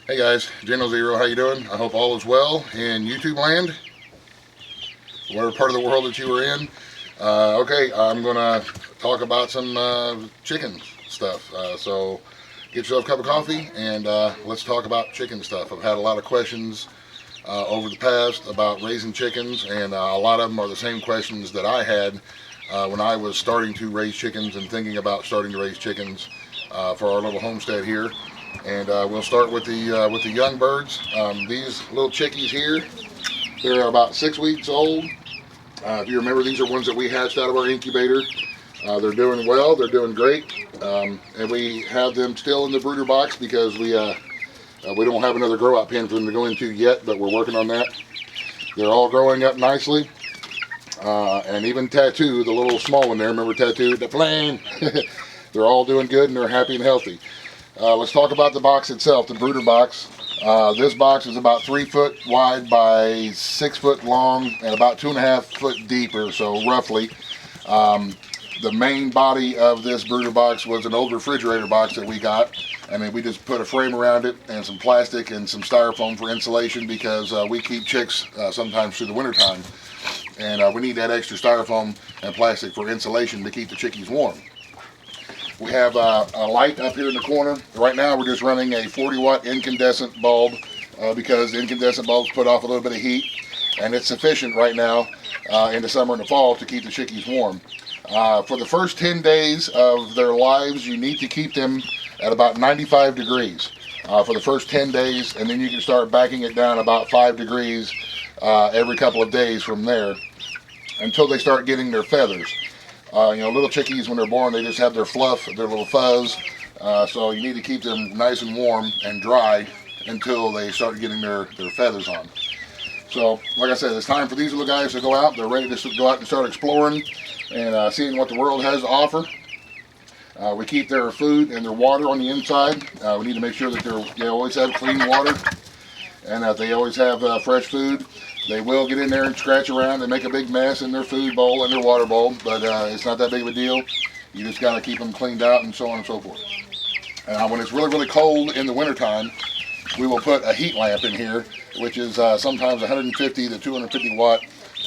Hey guys, General Zero, how you doing? I hope all is well in YouTube land, whatever part of the world that you are in. Okay, I'm gonna talk about some chicken stuff. So get yourself a cup of coffee and let's talk about chicken stuff. I've had a lot of questions over the past about raising chickens, and a lot of them are the same questions that I had when I was starting to raise chickens and thinking about starting to raise chickens for our little homestead here. And we'll start with the young birds. These little chickies here, they're about 6 weeks old. If you remember, these are ones that we hatched out of our incubator. They're doing well. They're doing great, and we have them still in the brooder box because we don't have another grow out pen for them to go into yet, but we're working on that. They're all growing up nicely, and even Tattoo, the little small one there. Remember Tattoo, the flame? They're all doing good and they're happy and healthy. Let's talk about the box itself, the brooder box. This box is about 3 foot wide by 6 foot long and about 2.5 foot deep or so, roughly. The main body of this brooder box was an old refrigerator box that we got, and then we just put a frame around it and some plastic and some styrofoam for insulation because we keep chicks sometimes through the winter time, and we need that extra styrofoam and plastic for insulation to keep the chickies warm. We have a light up here in the corner. Right now we're just running a 40-watt incandescent bulb because the incandescent bulbs put off a little bit of heat, and it's sufficient right now in the summer and the fall to keep the chickies warm. For the first 10 days of their lives, you need to keep them at about 95 degrees for the first 10 days, and then you can start backing it down about 5 degrees every couple of days from there until they start getting their feathers. Little chickies, when they're born, they just have their fluff, their little fuzz. So you need to keep them nice and warm and dry until they start getting their feathers on. So, like I said, it's time for these little guys to go out. They're ready to go out and start exploring and seeing what the world has to offer. We keep their food and their water on the inside. We need to make sure that they always have clean water and that they always have fresh food. They will get in there and scratch around and make a big mess in their food bowl and their water bowl, but it's not that big of a deal. You just got to keep them cleaned out and so on and so forth. When it's really, really cold in the wintertime, we will put a heat lamp in here, which is sometimes 150 to 250 watt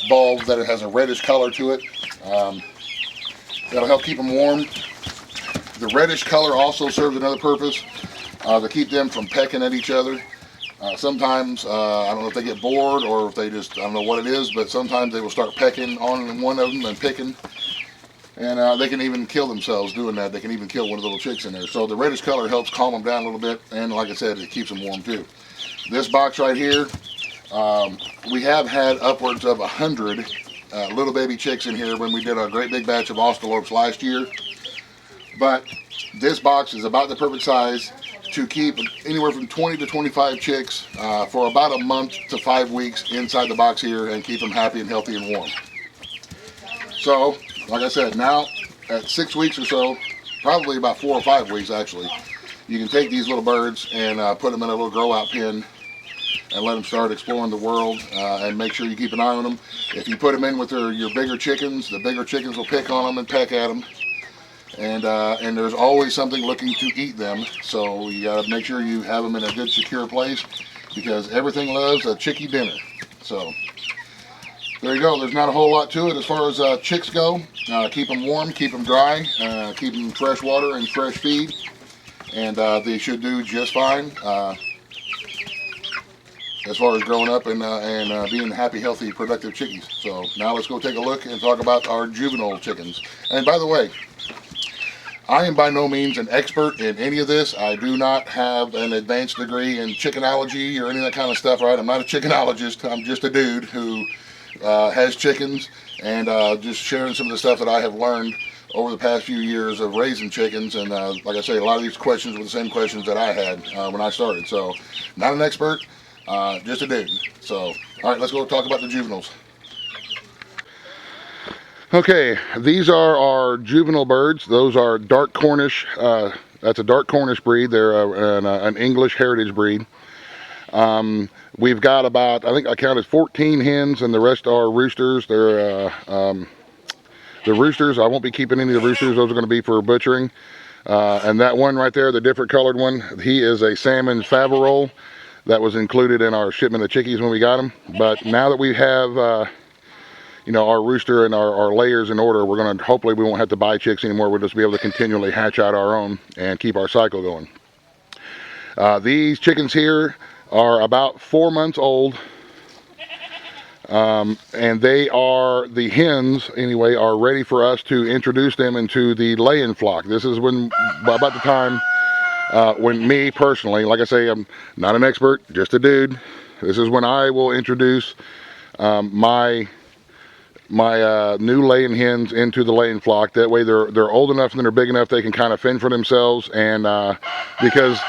bulb that it has a reddish color to it. That'll help keep them warm. The reddish color also serves another purpose, to keep them from pecking at each other. Sometimes, I don't know if they get bored or if they just, I don't know what it is, but sometimes they will start pecking on one of them and picking. And they can even kill themselves doing that. They can even kill one of the little chicks in there. So the reddish color helps calm them down a little bit. And like I said, it keeps them warm too. This box right here, we have had upwards of 100 little baby chicks in here when we did a great big batch of Australorps last year. But this box is about the perfect size to keep anywhere from 20 to 25 chicks for about a month to 5 weeks inside the box here and keep them happy and healthy and warm. So, like I said, now at 6 weeks or so, probably about 4 or 5 weeks actually, you can take these little birds and put them in a little grow out pen and let them start exploring the world and make sure you keep an eye on them. If you put them in with your bigger chickens, the bigger chickens will pick on them and peck at them. And there's always something looking to eat them, so you gotta make sure you have them in a good secure place because everything loves a chickie dinner. So there you go. There's not a whole lot to it as far as chicks go. Keep them warm, keep them dry, keep them fresh water and fresh feed, and they should do just fine as far as growing up and being happy, healthy, productive chickies. So now let's go take a look and talk about our juvenile chickens. And by the way, I am by no means an expert in any of this. I do not have an advanced degree in chickenology or any of that kind of stuff, right? I'm not a chickenologist. I'm just a dude who has chickens and just sharing some of the stuff that I have learned over the past few years of raising chickens. And like I say, a lot of these questions were the same questions that I had when I started. So not an expert, just a dude. So, all right, let's go talk about the juveniles. Okay, these are our juvenile birds. Those are dark Cornish. That's a dark Cornish breed. They're an English heritage breed. We've got about, I think I counted 14 hens, and the rest are roosters. They're the roosters. I won't be keeping any of the roosters. Those are going to be for butchering. And that one right there, the different colored one, he is a salmon Faverolles that was included in our shipment of chickies when we got them. But now that we have you know, our rooster and our layers in order, we're going to, hopefully we won't have to buy chicks anymore. We'll just be able to continually hatch out our own and keep our cycle going. These chickens here are about 4 months old, and they are, the hens anyway, are ready for us to introduce them into the laying flock. This is when, about the time when me personally, like I say, I'm not an expert, just a dude. This is when I will introduce my new laying hens into the laying flock. That way they're old enough and they're big enough they can kind of fend for themselves, and because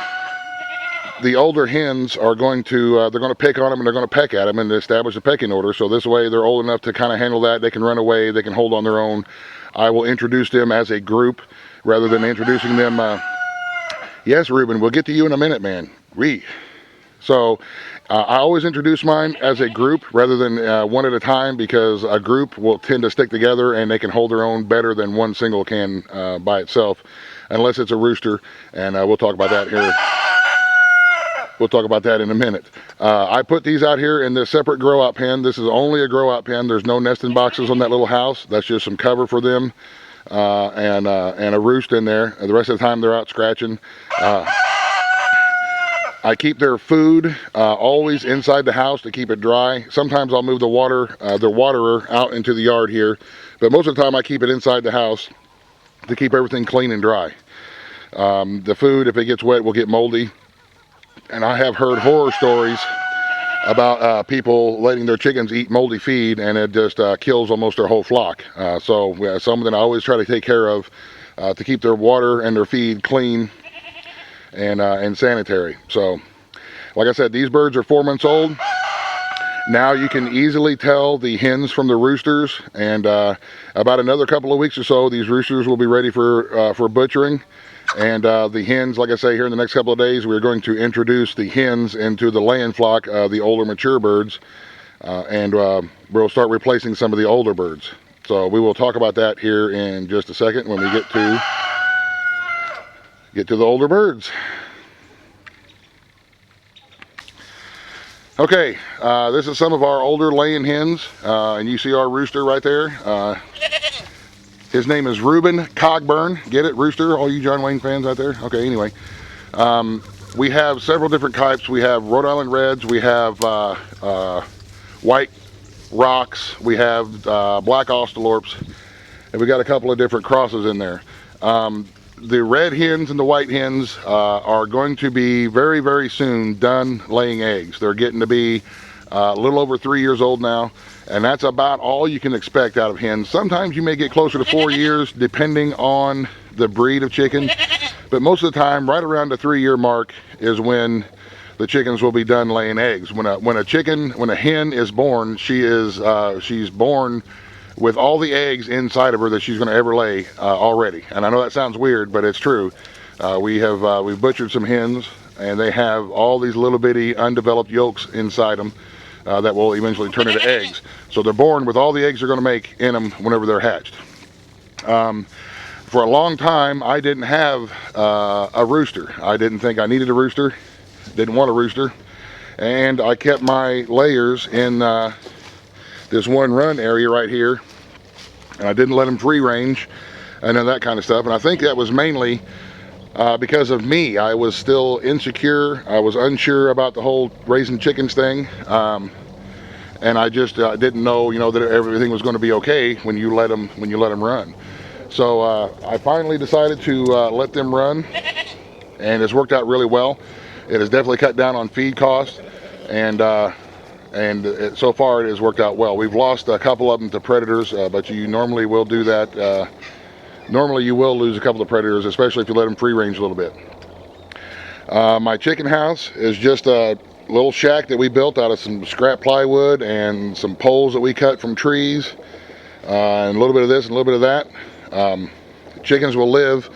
the older hens are going to they're going to pick on them and they're going to peck at them and establish a pecking order. So this way they're old enough to kind of handle that. They can run away, they can hold on their own. I will introduce them as a group rather than introducing them yes, Ruben, we'll get to you in a minute, man. So I always introduce mine as a group rather than one at a time, because a group will tend to stick together and they can hold their own better than one single can by itself, unless it's a rooster, and we'll talk about that here. We'll talk about that in a minute. I put these out here in this separate grow-out pen. This is only a grow-out pen. There's no nesting boxes on that little house. That's just some cover for them and a roost in there. The rest of the time they're out scratching. I keep their food always inside the house to keep it dry. Sometimes I'll move the water, their waterer out into the yard here, but most of the time I keep it inside the house to keep everything clean and dry. The food, if it gets wet, will get moldy. And I have heard horror stories about people letting their chickens eat moldy feed, and it just kills almost their whole flock. So something I always try to take care of to keep their water and their feed clean and sanitary. So, like I said, these birds are 4 months old. Now you can easily tell the hens from the roosters, and about another couple of weeks or so, these roosters will be ready for butchering. And the hens, like I say, here in the next couple of days, we're going to introduce the hens into the laying flock, the older mature birds, and we'll start replacing some of the older birds. So we will talk about that here in just a second when we get to the older birds. Okay, this is some of our older laying hens, and you see our rooster right there. His name is Ruben Cogburn. Get it, rooster? All you John Wayne fans out there? Okay, anyway. We have several different types. We have Rhode Island Reds. We have White Rocks. We have Black Austalorps. And we got a couple of different crosses in there. The red hens and the white hens are going to be very, very soon done laying eggs. They're getting to be a little over 3 years old now. And that's about all you can expect out of hens. Sometimes you may get closer to 4 years depending on the breed of chicken, but most of the time right around the 3-year mark is when the chickens will be done laying eggs. When a hen is born, she's born with all the eggs inside of her that she's going to ever lay already. And I know that sounds weird, but it's true. We've butchered some hens, and they have all these little bitty undeveloped yolks inside them. That will eventually turn into eggs. So they're born with all the eggs they're going to make in them whenever they're hatched. For a long time, I didn't have a rooster. I didn't think I needed a rooster, didn't want a rooster, and I kept my layers in this one run area right here, and I didn't let them free range and that kind of stuff. And I think that was mainly because of me. I was still insecure. I was unsure about the whole raising chickens thing, and I just didn't know, that everything was going to be okay when you let them run. So I finally decided to let them run, and it's worked out really well. It has definitely cut down on feed costs, and so far it has worked out well. We've lost a couple of them to predators, but you normally will do that. Normally you will lose a couple of predators, especially if you let them free range a little bit. My chicken house is just a little shack that we built out of some scrap plywood and some poles that we cut from trees, and a little bit of this and a little bit of that. Chickens will live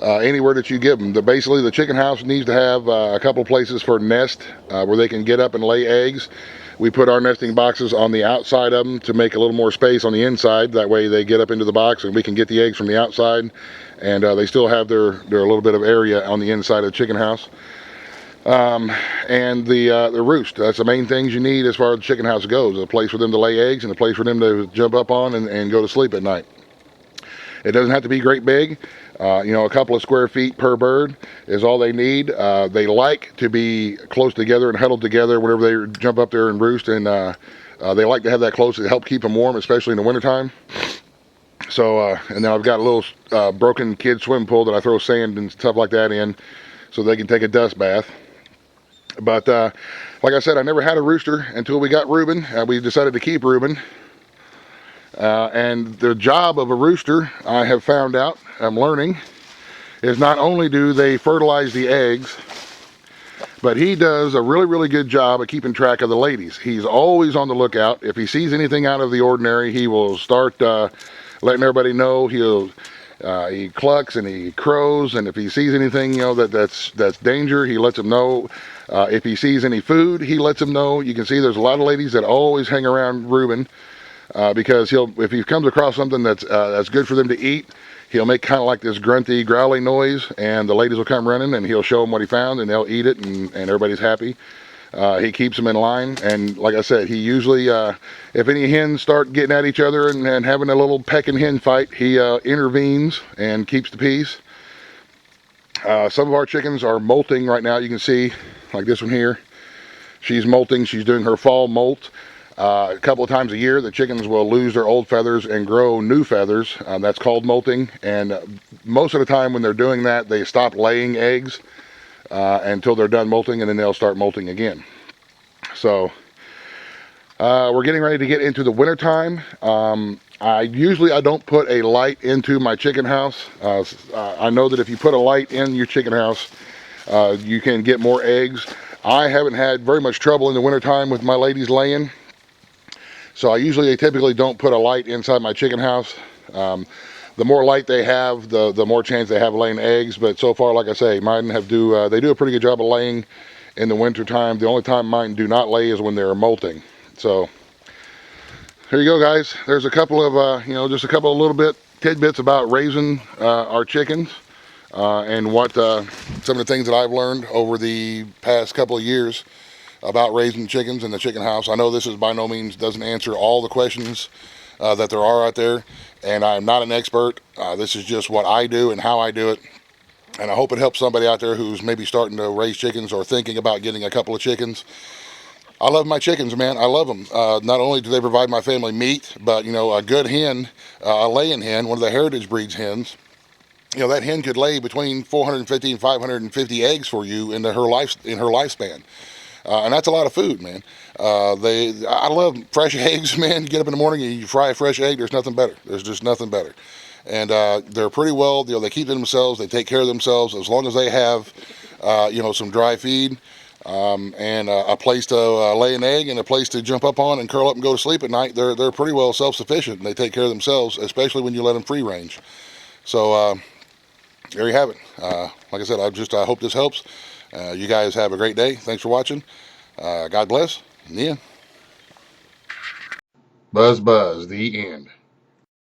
anywhere that you give them. Basically, the chicken house needs to have a couple places for nest where they can get up and lay eggs. We put our nesting boxes on the outside of them to make a little more space on the inside. That way they get up into the box and we can get the eggs from the outside, and they still have their little bit of area on the inside of the chicken house. And the roost, that's the main things you need as far as the chicken house goes. A place for them to lay eggs and a place for them to jump up on and go to sleep at night. It doesn't have to be great big. A couple of square feet per bird is all they need. They like to be close together and huddled together whenever they jump up there and roost, and they like to have that close to help keep them warm, especially in the wintertime. So, and then I've got a little broken kid swimming pool that I throw sand and stuff like that in so they can take a dust bath. But like I said, I never had a rooster until we got Reuben. We decided to keep Reuben. And the job of a rooster, I have found out, I'm learning, is not only do they fertilize the eggs, but he does a really, really good job of keeping track of the ladies. He's always on the lookout. If he sees anything out of the ordinary, he will start letting everybody know. He clucks and he crows, and if he sees anything, that's danger, he lets them know. If he sees any food, he lets them know. You can see there's a lot of ladies that always hang around Reuben. Because if he comes across something that's good for them to eat, he'll make kind of like this grunty, growly noise, and the ladies will come running, and he'll show them what he found, and they'll eat it, and everybody's happy. He keeps them in line, and like I said, he usually, if any hens start getting at each other and having a little pecking hen fight, he intervenes and keeps the peace. Some of our chickens are molting right now. You can see, like this one here, she's molting. She's doing her fall molt. A couple of times a year, the chickens will lose their old feathers and grow new feathers. That's called molting. And most of the time when they're doing that, they stop laying eggs until they're done molting, and then they'll start molting again. So we're getting ready to get into the winter time. I don't put a light into my chicken house. I know that if you put a light in your chicken house, you can get more eggs. I haven't had very much trouble in the wintertime with my ladies laying. So I typically don't put a light inside my chicken house. The more light they have, the more chance they have of laying eggs. But so far, like I say, mine they do a pretty good job of laying in the winter time. The only time mine do not lay is when they're molting. So here you go, guys. There's a couple of just a couple of little bit tidbits about raising our chickens and what some of the things that I've learned over the past couple of years about raising chickens in the chicken house. I know this is by no means doesn't answer all the questions that there are out there, and I'm not an expert. This is just what I do and how I do it, and I hope it helps somebody out there who's maybe starting to raise chickens or thinking about getting a couple of chickens. I love my chickens, man. I love them. Not only do they provide my family meat, but a good hen, a laying hen, one of the heritage breeds hens, that hen could lay between 450 and 550 eggs for you in her lifespan. And that's a lot of food, man. I love fresh eggs, man. You get up in the morning and you fry a fresh egg. There's nothing better. There's just nothing better. And they're pretty well, they keep to themselves. They take care of themselves as long as they have, some dry feed and a place to lay an egg and a place to jump up on and curl up and go to sleep at night. They're pretty well self-sufficient, and they take care of themselves, especially when you let them free range. So there you have it. Like I said, I hope this helps. You guys have a great day. Thanks for watching. God bless. In the end. Buzz, the end.